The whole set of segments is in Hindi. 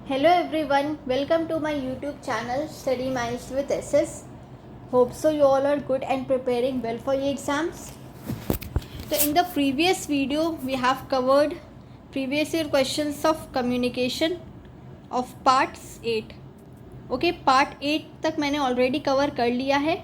Hello everyone, welcome to my YouTube channel Study Minds with SS. Hope so you all are good and preparing well for your exams. So in the previous video we have covered previous year questions of communication of parts 8. Okay part 8 तक मैंने ऑलरेडी कवर कर लिया है.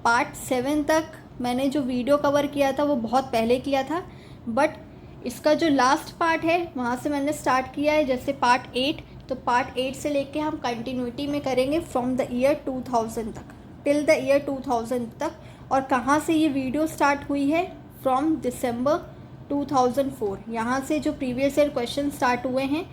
पार्ट 7 तक मैंने जो वीडियो कवर किया था वो बहुत पहले किया था, बट इसका जो लास्ट पार्ट है वहाँ से मैंने स्टार्ट किया है. जैसे पार्ट 8, तो पार्ट 8 से लेके हम कंटिन्यूटी में करेंगे फ्रॉम द ईयर 2000 तक, टिल द ईयर 2000 तक. और कहाँ से ये वीडियो स्टार्ट हुई है? From December 2004. यहाँ से जो प्रीवियस ईयर क्वेश्चन स्टार्ट हुए हैं,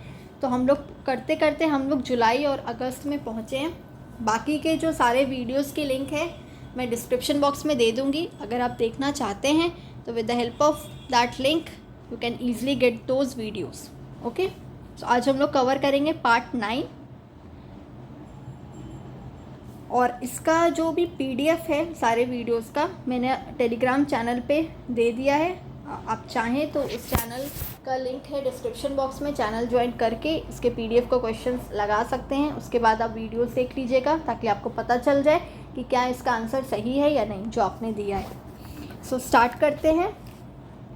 तो हम लोग करते करते हम लोग जुलाई और अगस्त में पहुँचे हैं. बाकी के जो सारे वीडियोस के लिंक है मैं डिस्क्रिप्शन बॉक्स में दे दूँगी. अगर आप देखना चाहते हैं तो with the help of that link you can easily get those videos. Okay, तो आज हम लोग कवर करेंगे पार्ट 9. और इसका जो भी PDF है सारे वीडियोस का मैंने टेलीग्राम चैनल पे दे दिया है. आप चाहें तो इस चैनल का लिंक है डिस्क्रिप्शन बॉक्स में. चैनल ज्वाइन करके इसके PDF को क्वेश्चंस लगा सकते हैं. उसके बाद आप वीडियोस देख लीजिएगा ताकि आपको पता चल जाए कि क्या इसका आंसर सही है या नहीं जो आपने दिया है. सो स्टार्ट करते हैं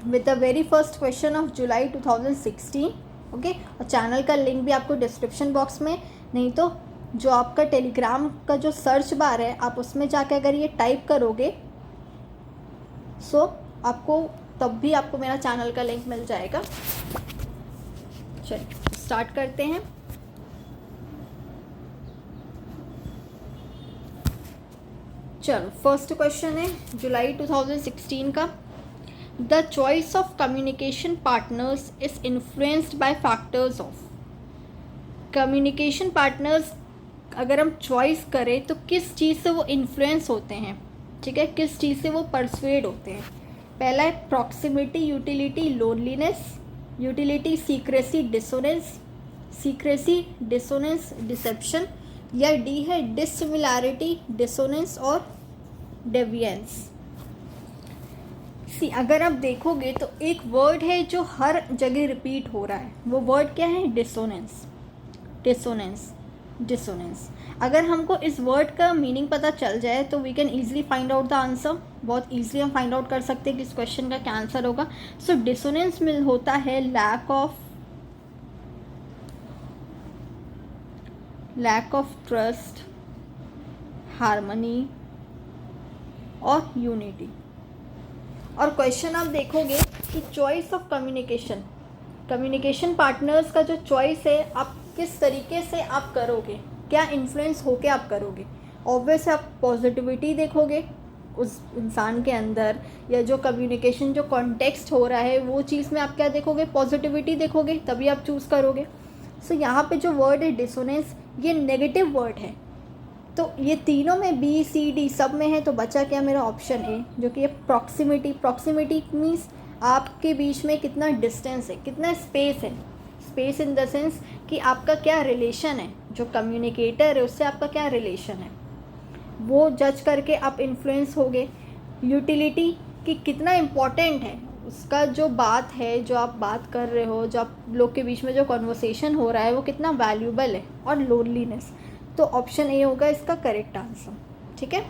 with the very first question of July 2016. Okay, और चैनल का लिंक भी आपको डिस्क्रिप्शन बॉक्स में, नहीं तो जो आपका टेलीग्राम का जो सर्च बार है आप उसमें जाके अगर ये टाइप करोगे सो आपको तब भी आपको मेरा चैनल का लिंक मिल जाएगा. चलिए स्टार्ट करते हैं. चलो फर्स्ट क्वेश्चन है जुलाई 2016 का. The choice of communication partners is influenced by factors of. Communication partners अगर हम चॉइस करें तो किस चीज़ से वो इन्फ्लुएंस होते हैं, ठीक है, किस चीज़ से वो परसुएड होते हैं. पहला है proximity, utility, loneliness. Utility secrecy, dissonance. Secrecy, dissonance, deception. या डी है डिसिमिलैरिटी, डिसोनेंस और डेविएंस. अगर आप देखोगे तो एक वर्ड है जो हर जगह रिपीट हो रहा है, वो वर्ड क्या है? Dissonance, dissonance, dissonance. अगर हमको इस वर्ड का मीनिंग पता चल जाए तो we can easily find out the answer. बहुत ईजिली हम फाइंड आउट कर सकते हैं कि इस क्वेश्चन का क्या आंसर होगा. सो डिसोनेंस में होता है लैक ऑफ ट्रस्ट, हार्मनी और यूनिटी. और क्वेश्चन आप देखोगे कि choice of communication, communication partners का जो चॉइस है आप किस तरीके से आप करोगे, क्या इन्फ्लुएंस होके आप करोगे. ऑब्वियस आप पॉजिटिविटी देखोगे उस इंसान के अंदर, या जो कम्युनिकेशन जो कॉन्टेक्स्ट हो रहा है वो चीज़ में आप क्या देखोगे? पॉजिटिविटी देखोगे, तभी आप चूज़ करोगे. सो यहाँ पे जो वर्ड है डिसोनेंस, ये नेगेटिव वर्ड है. तो ये तीनों में BCD सब में है, तो बचा क्या मेरा? ऑप्शन ए, जो कि ये प्रॉक्सिमिटी. प्रॉक्सिमिटी मीन्स आपके बीच में कितना डिस्टेंस है, कितना स्पेस है. स्पेस इन द सेंस कि आपका क्या रिलेशन है, जो कम्युनिकेटर है उससे आपका क्या रिलेशन है, वो जज करके आप इन्फ्लुएंस होगे. यूटिलिटी कि कितना इम्पॉर्टेंट है उसका जो बात है, जो आप बात कर रहे हो, जो आप लोग के बीच में जो कॉन्वर्सेशन हो रहा है वो कितना वैल्यूबल है. और लोनलीनेस, तो ऑप्शन ए होगा इसका करेक्ट आंसर. ठीक है,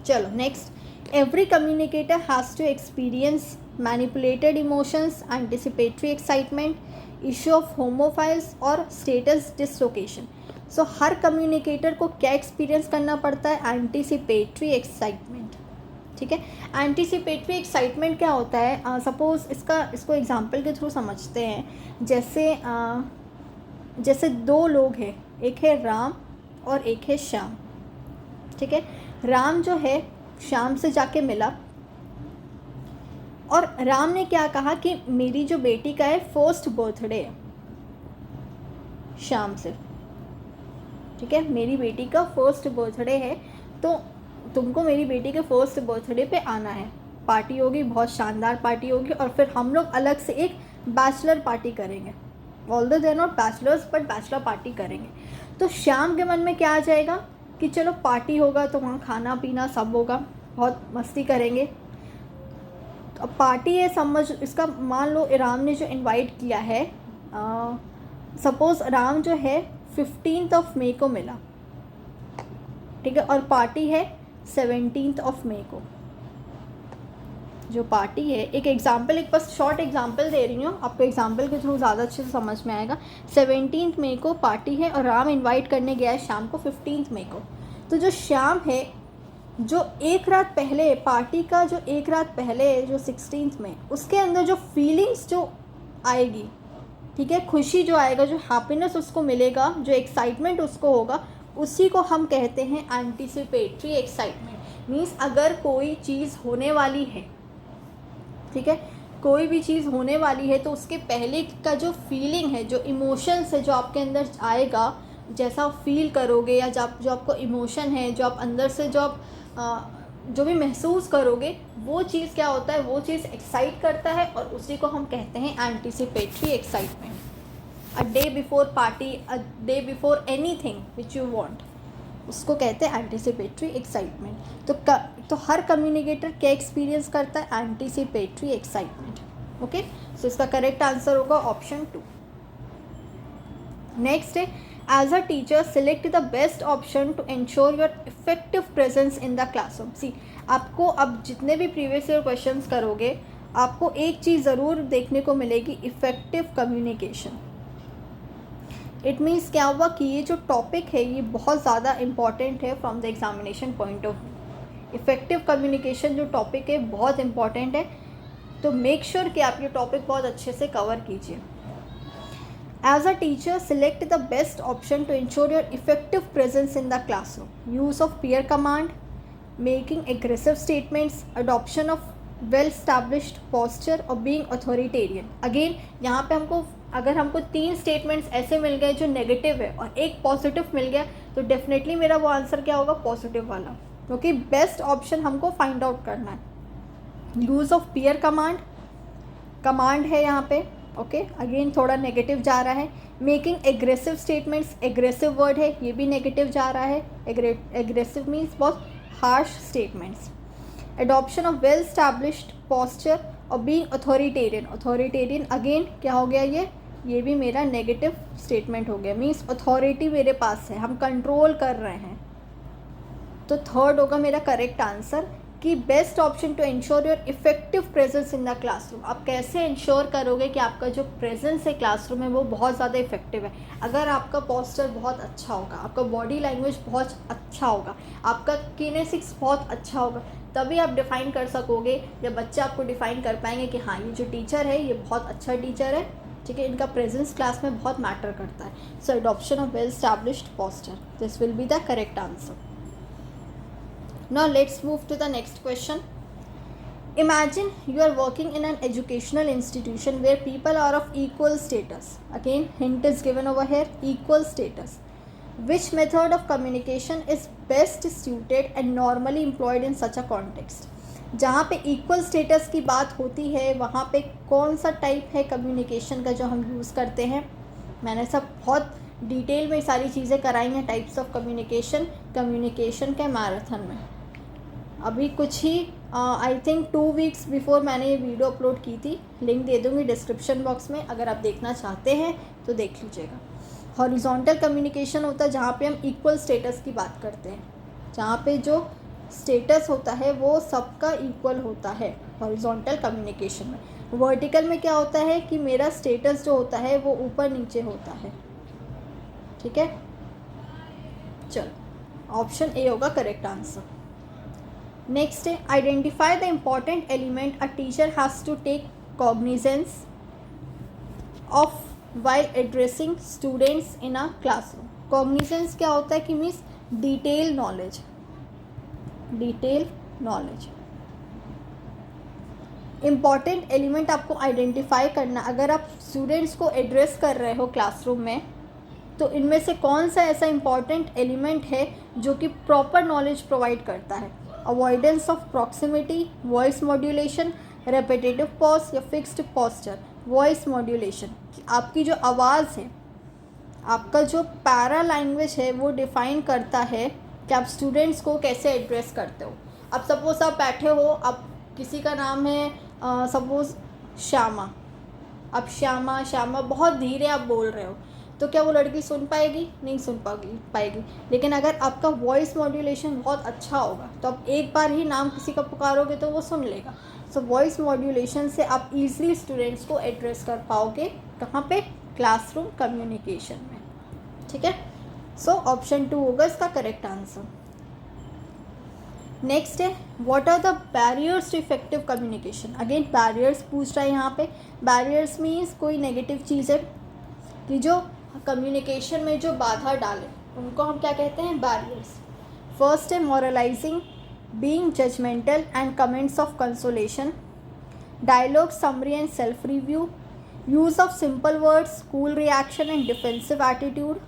चलो next. Every communicator has to experience manipulated emotions, anticipatory excitement, issue of homophiles और स्टेटस डिसलोकेशन. सो हर कम्युनिकेटर को क्या एक्सपीरियंस करना पड़ता है? Anticipatory excitement. ठीक है, एंटिसिपेटरी एक्साइटमेंट क्या होता है? सपोज इसको एग्जांपल के थ्रू समझते हैं. जैसे दो लोग हैं, एक है राम और एक है श्याम. ठीक है, राम जो है श्याम से जाके मिला और राम ने क्या कहा कि मेरी जो बेटी का है फर्स्ट बर्थडे है श्याम से. ठीक है, मेरी बेटी का फर्स्ट बर्थडे है, तो तुमको मेरी बेटी के फर्स्ट बर्थडे पे आना है. पार्टी होगी, बहुत शानदार पार्टी होगी, और फिर हम लोग अलग से एक बैचलर पार्टी करेंगे. Although they are not bachelors but bachelor party करेंगे. तो श्याम के मन में क्या आ जाएगा कि चलो पार्टी होगा तो वहाँ खाना पीना सब होगा, बहुत मस्ती करेंगे. तो पार्टी है, समझ इसका मान लो राम ने जो इनवाइट किया है सपोज राम जो है 15 मई को मिला, ठीक है, और पार्टी है 17 मई को। जो पार्टी है, एक एग्जाम्पल, एक बस शॉर्ट एग्जाम्पल दे रही हूँ आपको, एग्जाम्पल के थ्रू ज़्यादा अच्छे से समझ में आएगा। 17 मई को पार्टी है और राम इनवाइट करने गया है शाम को 15 मई को। तो जो शाम है, जो एक रात पहले पार्टी का, जो एक रात पहले जो 16 में, उसके अंदर जो फीलिंग्स जो आएगी, ठीक है, खुशी जो आएगा, जो हैप्पीनेस उसको मिलेगा, जो एक्साइटमेंट उसको होगा, उसी को हम कहते हैं एंटीसिपेटरी एक्साइटमेंट। मीन्स अगर कोई चीज़ होने वाली है, ठीक है, कोई भी चीज़ होने वाली है, तो उसके पहले का जो फीलिंग है, जो इमोशंस है, जो आपके अंदर आएगा, जैसा आप फील करोगे, या जो आपको इमोशन है, जो आप अंदर से जो आप जो भी महसूस करोगे, वो चीज़ क्या होता है, वो चीज़ एक्साइट करता है, और उसी को हम कहते हैं anticipatory excitement. A day before party, a day before anything which you want, उसको कहते हैं एंटीसिपेटरी एक्साइटमेंट। तो हर कम्युनिकेटर क्या एक्सपीरियंस करता है, एंटीसिपेटरी एक्साइटमेंट। ओके, सो इसका करेक्ट आंसर होगा ऑप्शन 2। नेक्स्ट है, as a teacher select the best option to ensure your effective presence in the classroom. See, आपको अब जितने भी प्रीवियस ईयर क्वेश्चंस करोगे, आपको एक चीज़ ज़रूर देखने को मिलेगी, इफेक्टिव कम्युनिकेशन। इट मीन्स क्या हुआ कि ये जो टॉपिक है, ये बहुत ज़्यादा इम्पॉर्टेंट है from the examination point of view. Effective communication जो टॉपिक है, बहुत इम्पॉर्टेंट है, तो मेक श्योर कि आप ये टॉपिक बहुत अच्छे से कवर कीजिए। As a teacher select the best option to ensure your effective presence in the classroom. Use of peer command, making aggressive statements, adoption of well established posture और बीइंग अथॉरिटेरियन। अगेन यहाँ पे हमको, अगर हमको 3 स्टेटमेंट्स ऐसे मिल गए जो नेगेटिव है और एक पॉजिटिव मिल गया, तो डेफिनेटली मेरा वो आंसर क्या होगा, पॉजिटिव वाला, क्योंकि बेस्ट ऑप्शन हमको फाइंड आउट करना है। Use of peer command, command है यहाँ पे, ओके, अगेन थोड़ा नेगेटिव जा रहा है। Making aggressive statements, aggressive word है, ये भी नेगेटिव जा रहा है। एग्रेसिव मीन्स बहुत harsh statements. Adoption of well established posture और बीइंग अथॉरिटेरियन, अथॉरिटेरियन अगेन क्या हो गया, ये भी मेरा नेगेटिव स्टेटमेंट हो गया। मीन्स अथॉरिटी मेरे पास है, हम कंट्रोल कर रहे हैं। तो थर्ड होगा मेरा करेक्ट आंसर कि best option to ensure your effective presence in the classroom. आप कैसे इंश्योर करोगे कि आपका जो प्रेजेंस है क्लासरूम में वो बहुत ज़्यादा इफेक्टिव है? अगर आपका पोस्चर बहुत अच्छा होगा, आपका बॉडी लैंग्वेज बहुत अच्छा होगा, आपका किनेसिक्स बहुत अच्छा होगा, तभी आप डिफ़ाइन कर सकोगे, या बच्चे आपको डिफ़ाइन कर पाएंगे कि हाँ, ये जो टीचर है ये बहुत अच्छा टीचर है, ठीक है, इनका प्रेजेंस क्लास में बहुत मैटर करता है। So adoption of well established posture, this will be the correct answer. Now let's move to the next question. Imagine you are working in an educational institution where people are of equal status. Again, hint is given over here, equal status. Which method of communication is best suited and normally employed in such a context? जहाँ पे इक्वल स्टेटस की बात होती है, वहाँ पे कौन सा टाइप है कम्युनिकेशन का जो हम यूज़ करते हैं? मैंने सब बहुत डिटेल में सारी चीज़ें कराई हैं, टाइप्स ऑफ कम्युनिकेशन के मैराथन में। अभी कुछ ही आई थिंक 2 वीक्स बिफोर मैंने ये वीडियो अपलोड की थी, लिंक दे दूँगी डिस्क्रिप्शन बॉक्स में, अगर आप देखना चाहते हैं तो देख लीजिएगा। हॉरिजॉन्टल कम्युनिकेशन होता है जहाँ पे हम इक्वल स्टेटस की बात करते हैं, जहाँ पे जो स्टेटस होता है वो सबका इक्वल होता है हॉरिजॉन्टल कम्युनिकेशन में। वर्टिकल में क्या होता है कि मेरा स्टेटस जो होता है वो ऊपर नीचे होता है, ठीक है। चलो, ऑप्शन ए होगा करेक्ट आंसर। नेक्स्ट है, identify the important element a teacher has to take cognizance of while addressing students in a classroom. Cognizance क्या होता है कि means detail knowledge, important element आपको आइडेंटिफाई करना। अगर आप स्टूडेंट्स को एड्रेस कर रहे हो क्लासरूम में, तो इनमें से कौन सा ऐसा इम्पॉर्टेंट एलिमेंट है जो कि प्रॉपर नॉलेज प्रोवाइड करता है? Avoidance of proximity, voice modulation, repetitive pause या फिक्स्ड पोस्चर। वॉइस मॉड्यूलेशन, आपकी जो आवाज़ है, आपका जो पैरा लैंग्वेज है वो डिफ़ाइन करता है कि आप स्टूडेंट्स को कैसे एड्रेस करते हो। अब सपोज़ आप बैठे हो, अब किसी का नाम है सपोज़ श्यामा, अब श्यामा बहुत धीरे आप बोल रहे हो, तो क्या वो लड़की सुन पाएगी? नहीं सुन पाएगी। लेकिन अगर आपका वॉइस मॉड्यूलेशन बहुत अच्छा होगा तो आप एक बार ही नाम किसी का पुकारोगे तो वो सुन लेगा। सो वॉइस मॉड्यूलेशन से आप ईजिली स्टूडेंट्स को एड्रेस कर पाओगे। कहाँ पे? क्लासरूम कम्युनिकेशन में। ठीक है, सो ऑप्शन 2 होगा इसका करेक्ट आंसर। नेक्स्ट है what are the barriers to effective communication. Again barriers पूछ रहा है यहाँ पे। बैरियर्स मीन्स कोई नेगेटिव चीज़ है कि जो कम्युनिकेशन में जो बाधा डाले, उनको हम क्या कहते हैं? बैरियर्स। फर्स्ट है moralising, being judgemental and comments of consolation, dialogue summary and self review, use of simple words, cool reaction and defensive attitude.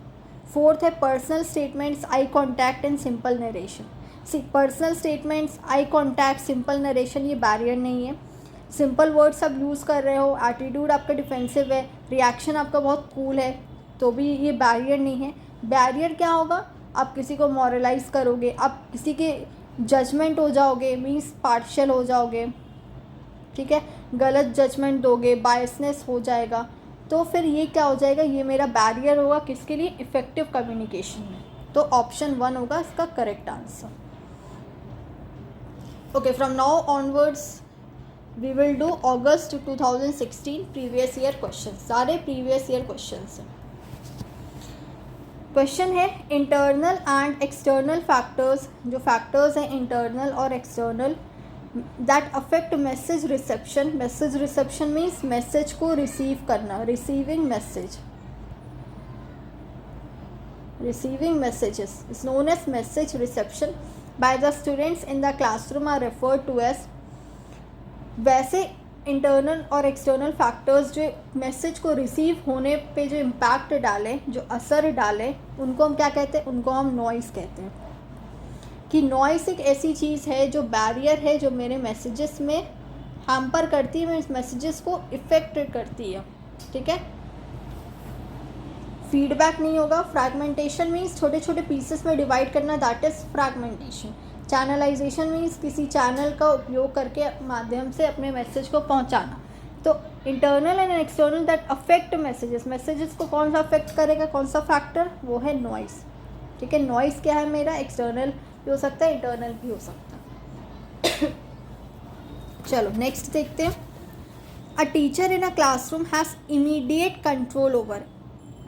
Fourth है personal statements, eye contact and simple narration. Personal statements, eye contact, simple narration ये बैरियर नहीं है। सिंपल वर्ड्स आप यूज़ कर रहे हो, एटीट्यूड आपका डिफेंसिव है, रिएक्शन आपका बहुत कूल है, तो भी ये बैरियर नहीं है। बैरियर क्या होगा? आप किसी को मॉरलाइज करोगे, आप किसी के जजमेंट हो जाओगे, मीन्स पार्शियल हो जाओगे, ठीक है, गलत जजमेंट दोगे, बायसनेस हो जाएगा, तो फिर ये क्या हो जाएगा? ये मेरा बैरियर होगा किसके लिए? इफेक्टिव कम्युनिकेशन में। तो ऑप्शन 1 होगा इसका correct answer. Okay, from now onwards we will do August 2016 previous year questions. सारे previous year questions हैं। क्वेश्चन है इंटरनल एंड एक्सटर्नल फैक्टर्स, जो फैक्टर्स हैं इंटरनल और external that affect message reception. Message reception means message को रिसीव करना, receiving message, receiving messages is known as message reception by the students in the classroom are referred to as। वैसे इंटरनल और एक्सटर्नल फैक्टर्स जो मैसेज को रिसीव होने पे जो इम्पैक्ट डालें, जो असर डालें, उनको हम क्या कहते हैं? उनको हम नॉइस कहते हैं। कि नॉइस एक ऐसी चीज़ है जो बैरियर है, जो मेरे मैसेजेस में हैम्पर करती है, मेरे मैसेजेस को इफ़ेक्ट करती है। ठीक है, फीडबैक नहीं होगा। फ्रैगमेंटेशन मीन्स छोटे छोटे पीसेस में डिवाइड करना, that is fragmentation. Channelisation means किसी चैनल का उपयोग करके माध्यम से अपने मैसेज को पहुंचाना। तो internal and external that affect messages, messages को कौन सा अफेक्ट करेगा? कौन सा फैक्टर? वो है नॉइस। ठीक है, नॉइस क्या है मेरा? एक्सटर्नल भी हो सकता है, इंटरनल भी हो सकता है। चलो नेक्स्ट देखते हैं। A teacher in a classroom has immediate control over.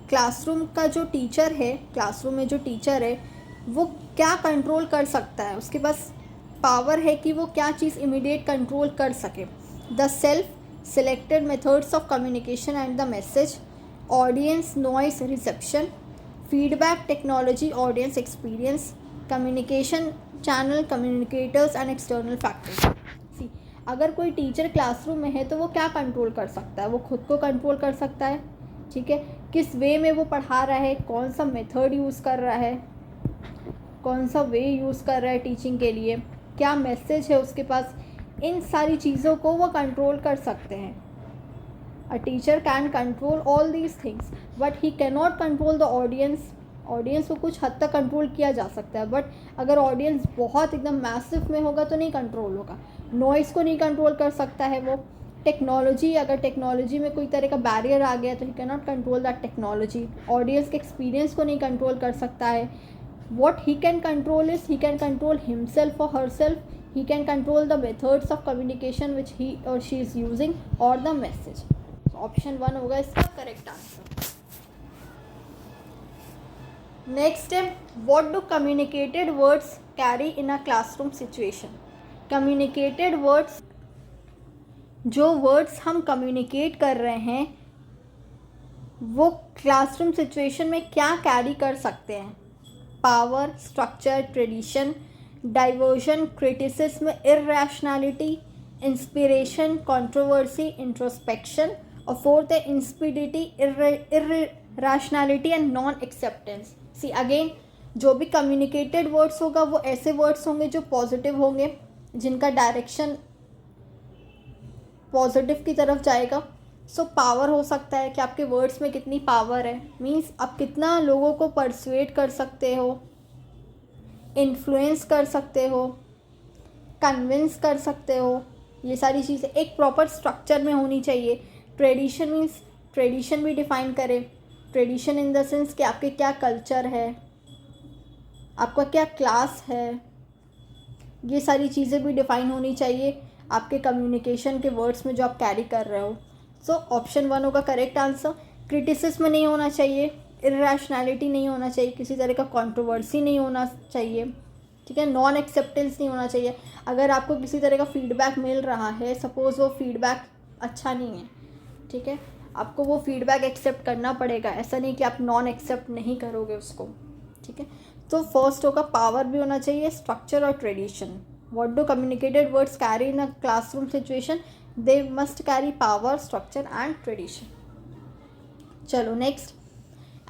Classroom का जो टीचर है, क्लासरूम में जो टीचर है वो क्या कंट्रोल कर सकता है? उसके पास पावर है कि वो क्या चीज़ इमीडिएट कंट्रोल कर सके। The self selected methods of communication and the message, audience noise reception, feedback technology audience experience, communication channel communicators and external factors. See, अगर कोई टीचर क्लासरूम में है तो वो क्या कंट्रोल कर सकता है? वो खुद को कंट्रोल कर सकता है। ठीक है, किस वे में वो पढ़ा रहा है, कौन सा मेथड यूज़ कर रहा है, कौन सा वे यूज़ कर रहा है टीचिंग के लिए, क्या मैसेज है उसके पास, इन सारी चीज़ों को वो कंट्रोल कर सकते हैं। A teacher can control all these things but he can not control the audience. Audience को कुछ हद तक कंट्रोल किया जा सकता है, बट अगर ऑडियंस बहुत एकदम मैसिव में होगा तो नहीं कंट्रोल होगा। नॉइस को नहीं कंट्रोल कर सकता है वो। टेक्नोलॉजी, अगर टेक्नोलॉजी में कोई तरह का बैरियर आ गया तो he can not control that technology. Audience के एक्सपीरियंस को नहीं कंट्रोल कर सकता है। What he can control is he can control himself और herself, he can control the methods of communication which he और शी इज़ यूजिंग और द मैसेज। ऑप्शन 1 होगा इसका करेक्ट आंसर। नेक्स्ट है what do communicated words carry in a classroom situation. Communicated words, जो वर्ड्स हम कम्युनिकेट कर रहे हैं वो क्लासरूम सिचुएशन में क्या कैरी कर सकते हैं? Power, structure, tradition, diversion, criticism, irrationality, inspiration, controversy, introspection, और फोर्थ है insipidity, irrationality and non acceptance. See again, जो भी कम्युनिकेटेड वर्ड्स होगा वो ऐसे वर्ड्स होंगे जो पॉजिटिव होंगे, जिनका डायरेक्शन पॉजिटिव की तरफ जाएगा। सो पावर हो सकता है कि आपके वर्ड्स में कितनी पावर है, मीन्स आप कितना लोगों को परसुएट कर सकते हो, इन्फ्लुएंस कर सकते हो, कन्विंस कर सकते हो। ये सारी चीज़ें एक प्रॉपर स्ट्रक्चर में होनी चाहिए। ट्रेडिशन मीन्स ट्रेडिशन भी डिफाइन करें, ट्रेडिशन इन द सेंस कि आपके क्या कल्चर है, आपका क्या क्लास है, ये सारी चीज़ें भी डिफाइन होनी चाहिए आपके कम्युनिकेशन के वर्ड्स में जो आप कैरी कर रहे हो। सो ऑप्शन 1 होगा करेक्ट आंसर। क्रिटिसिज्म नहीं होना चाहिए, इरैशनैलिटी नहीं होना चाहिए, किसी तरह का कंट्रोवर्सी नहीं होना चाहिए, ठीक है, नॉन एक्सेप्टेंस नहीं होना चाहिए। अगर आपको किसी तरह का फीडबैक मिल रहा है, सपोज़ वो फीडबैक अच्छा नहीं है, ठीक है, आपको वो फीडबैक एक्सेप्ट करना पड़ेगा, ऐसा नहीं कि आप नॉन एक्सेप्ट नहीं करोगे उसको, ठीक है। तो फर्स्ट होगा पावर भी होना चाहिए, स्ट्रक्चर और tradition. What do communicated words carry in a classroom situation? They must carry power, structure and tradition. चलो next,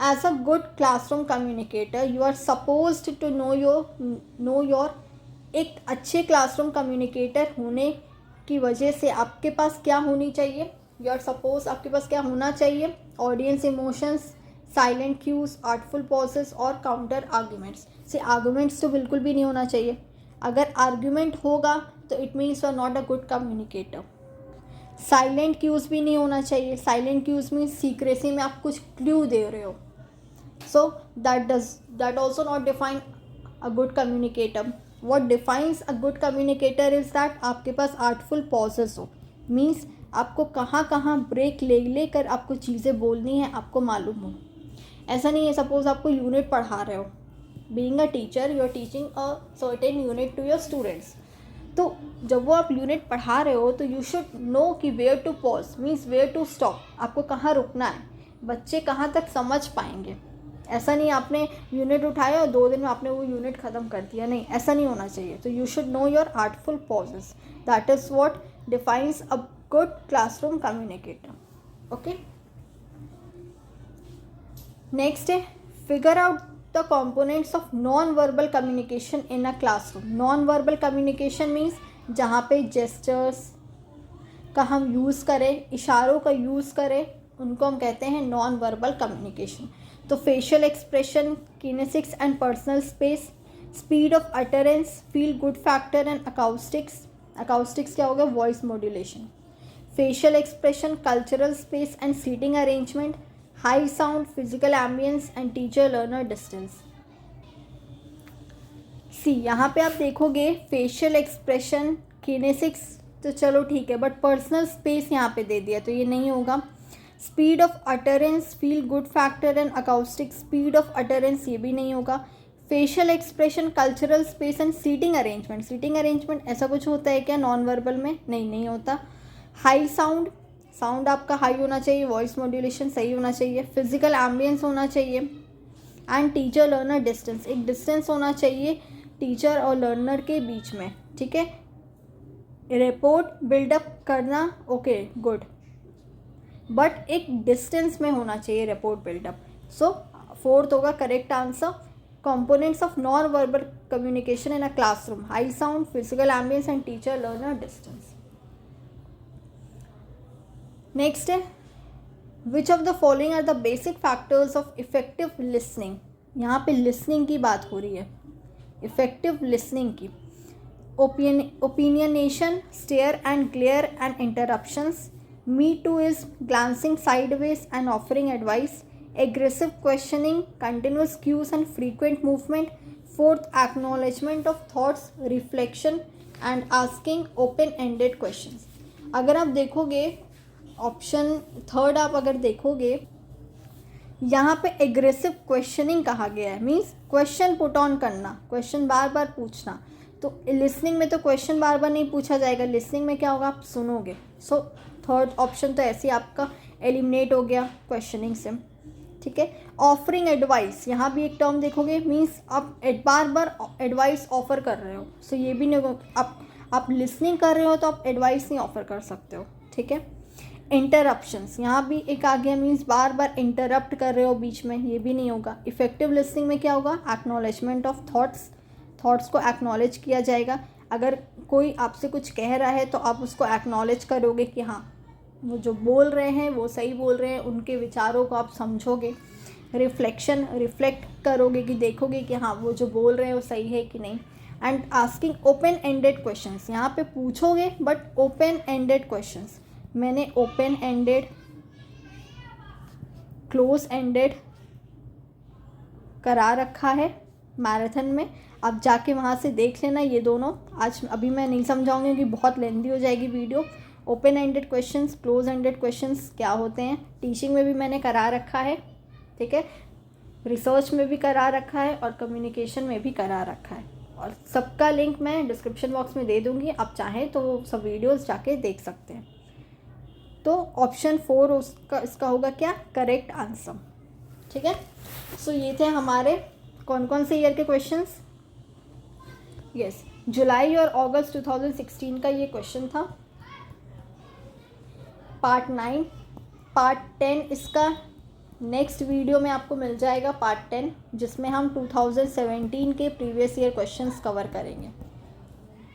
as a good classroom communicator you are supposed to know your एक अच्छे क्लासरूम कम्युनिकेटर होने की वजह से आपके पास क्या होनी चाहिए? यू आर सपोज आपके पास क्या होना चाहिए? Audience emotions, silent cues, artful pauses और काउंटर आर्ग्यूमेंट्स। से आर्ग्यूमेंट्स तो बिल्कुल भी नहीं होना चाहिए। अगर आर्ग्यूमेंट होगा तो it means you are not a good communicator. Silent cues भी नहीं होना चाहिए। साइलेंट क्यूज मीन्स सीक्रेसी में आप कुछ क्लू दे रहे हो, so that also not define a good communicator. What defines a good communicator is that आपके पास आर्टफुल पॉजेस हो, मीन्स आपको कहाँ कहाँ ब्रेक ले लेकर आपको चीज़ें बोलनी है आपको मालूम हो। ऐसा नहीं है सपोज आपको यूनिट पढ़ा रहे हो, being a teacher you are teaching a certain unit to your students, तो जब वो आप यूनिट पढ़ा रहे हो तो यू शुड नो कि where to pause means where to stop, आपको कहाँ रुकना है, बच्चे कहाँ तक समझ पाएंगे। ऐसा नहीं आपने यूनिट उठाया और 2 दिन में आपने वो यूनिट ख़त्म कर दिया, नहीं, ऐसा नहीं होना चाहिए। तो you should know your artful pauses, that is what defines a good classroom communicator. Okay, next है figure out the components of non verbal communication in a classroom. Non verbal communication means जहाँ पे जेस्चर्स का हम यूज़ करें, इशारों का यूज़ करें, उनको हम कहते हैं नॉन वर्बल कम्युनिकेशन। तो facial expression, kinesics and personal space, speed of utterance, feel good factor and acoustics. Acoustics क्या होगा? Voice modulation. Facial expression, cultural space and seating arrangement, high sound, physical ambience and teacher learner distance. See यहाँ पे आप देखोगे फेशियल एक्सप्रेशन, किनेसिक्स तो चलो ठीक है, बट पर्सनल स्पेस यहाँ पे दे दिया तो ये नहीं होगा। Speed of utterance, feel good factor and acoustic, speed of utterance ये भी नहीं होगा। Facial expression, cultural space and seating arrangement. Seating arrangement ऐसा कुछ होता है क्या नॉन वर्बल में? नहीं होता। हाई साउंड, साउंड आपका हाई होना चाहिए, वॉइस मॉड्यूलेशन सही होना चाहिए, फिजिकल एम्बियंस होना चाहिए एंड टीचर लर्नर डिस्टेंस, एक डिस्टेंस होना चाहिए टीचर और लर्नर के बीच में, ठीक है। रिपोर्ट बिल्डअप करना, ओके गुड, बट एक डिस्टेंस में होना चाहिए रिपोर्ट बिल्डअप। सो 4th होगा correct answer. Components of non verbal communication in a classroom, high sound, physical ambience and teacher learner distance. Next है which of the following are the basic factors of effective listening. यहाँ पे लिसनिंग की बात हो रही है, इफेक्टिव लिसनिंग की। Opinionation, stare and glare and interruptions, me too is glancing sideways and offering advice, aggressive questioning, continuous cues and frequent movement, 4th acknowledgement of thoughts, reflection and asking open ended questions. अगर आप देखोगे ऑप्शन 3rd आप अगर देखोगे यहाँ पे एग्रेसिव क्वेश्चनिंग कहा गया है, मीन्स क्वेश्चन पुट ऑन करना, क्वेश्चन बार बार पूछना। तो लिसनिंग में तो क्वेश्चन बार बार नहीं पूछा जाएगा, लिसनिंग में क्या होगा आप सुनोगे। सो 3rd ऑप्शन तो ऐसे ही आपका एलिमिनेट हो गया क्वेश्चनिंग से, ठीक है। ऑफरिंग एडवाइस, यहाँ भी एक टर्म देखोगे, मीन्स आप बार बार एडवाइस ऑफर कर रहे हो। सो ये भी नहीं, आप लिसनिंग कर रहे हो तो आप एडवाइस नहीं ऑफर कर सकते हो, ठीक है। इंटरप्शंस, यहाँ भी एक आ गया, मीन्स बार बार इंटरप्ट कर रहे हो बीच में, ये भी नहीं होगा। इफेक्टिव लिसनिंग में क्या होगा? एक्नॉलेजमेंट ऑफ थॉट्स, थॉट्स को एक्नॉलेज किया जाएगा। अगर कोई आपसे कुछ कह रहा है तो आप उसको एक्नॉलेज करोगे कि हाँ वो जो बोल रहे हैं वो सही बोल रहे हैं, उनके विचारों को आप समझोगे। रिफ्लेक्शन, रिफ्लेक्ट करोगे कि देखोगे कि हाँ वो जो बोल रहे हैं वो सही है कि नहीं। And asking open ended questions, यहाँ पे पूछोगे बट ओपन एंडेड क्वेश्चंस। मैंने ओपन एंडेड क्लोज एंडेड करा रखा है मैराथन में, आप जाके वहाँ से देख लेना ये दोनों। आज अभी मैं नहीं समझाऊंगी क्योंकि बहुत लेंदी हो जाएगी video. Open ended questions, close ended questions क्या होते हैं, टीचिंग में भी मैंने करा रखा है, ठीक है, रिसर्च में भी करा रखा है और कम्युनिकेशन में भी करा रखा है। और सबका लिंक मैं डिस्क्रिप्शन बॉक्स में दे दूँगी, आप चाहें तो वो सब वीडियोज़ जाके देख सकते हैं। तो ऑप्शन 4 उसका इसका होगा क्या, करेक्ट आंसर, ठीक है। सो ये थे हमारे कौन कौन से ईयर के क्वेश्चंस। यस, जुलाई और अगस्त 2016 का ये क्वेश्चन था। पार्ट 9, पार्ट 10 इसका नेक्स्ट वीडियो में आपको मिल जाएगा, पार्ट 10, जिसमें हम 2017 के प्रीवियस ईयर क्वेश्चंस कवर करेंगे।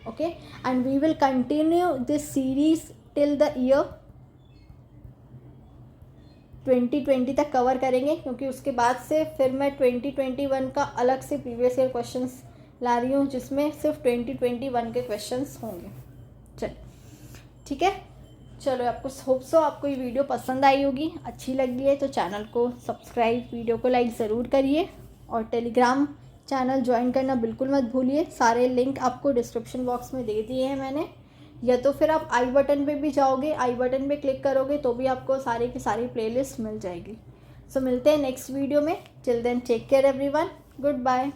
Okay, and we will continue this series till the year 2020 तक कवर करेंगे, क्योंकि उसके बाद से फिर मैं 2021 का अलग से प्रीवियस ईयर क्वेश्चंस ला रही हूँ, जिसमें सिर्फ 2021 के क्वेश्चंस होंगे। चल ठीक है, चलो आपको होप सो आपको ये वीडियो पसंद आई होगी, अच्छी लगी है तो चैनल को सब्सक्राइब, वीडियो को लाइक ज़रूर करिए और टेलीग्राम चैनल ज्वाइन करना बिल्कुल मत भूलिए। सारे लिंक आपको डिस्क्रिप्शन बॉक्स में दे दिए हैं मैंने, या तो फिर आप आई बटन पे भी जाओगे, आई बटन पे क्लिक करोगे तो भी आपको सारी की सारी प्लेलिस्ट मिल जाएगी। सो मिलते हैं नेक्स्ट वीडियो में, till then take care everyone, good bye.